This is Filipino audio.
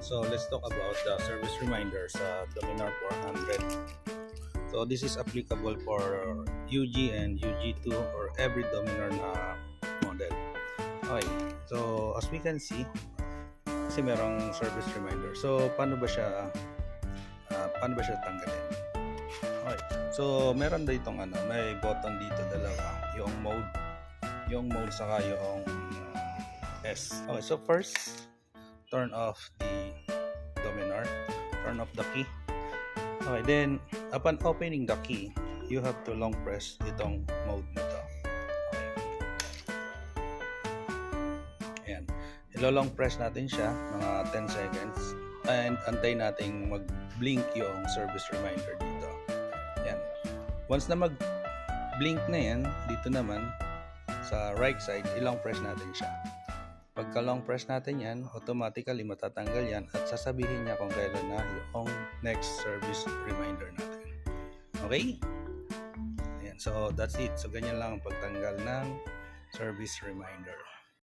So let's talk about the service reminder sa Dominar 400. So this is applicable for UG and UG2 or every Dominar na model. Okay, so as we can see, kasi merong service reminder. So paano ba siya tanggalin? Okay, so meron ditong may button dito dalawa, yung mode saka yung S. Okay, so first turn off the Dominar, turn off the key. Okay, then upon opening the key, you have to long press itong mode na to. Okay. Ayan. Ilo-long press natin siya mga 10 seconds and antay nating mag-blink yung service reminder dito. Ayan. Once na mag-blink na yan, dito naman sa right side, i-long press natin siya. Pagka long press natin yan, automatically matatanggal yan at sasabihin niya kung kailan na yung next service reminder natin. Okay? Ayan, so that's it. So ganyan lang ang pagtanggal ng service reminder.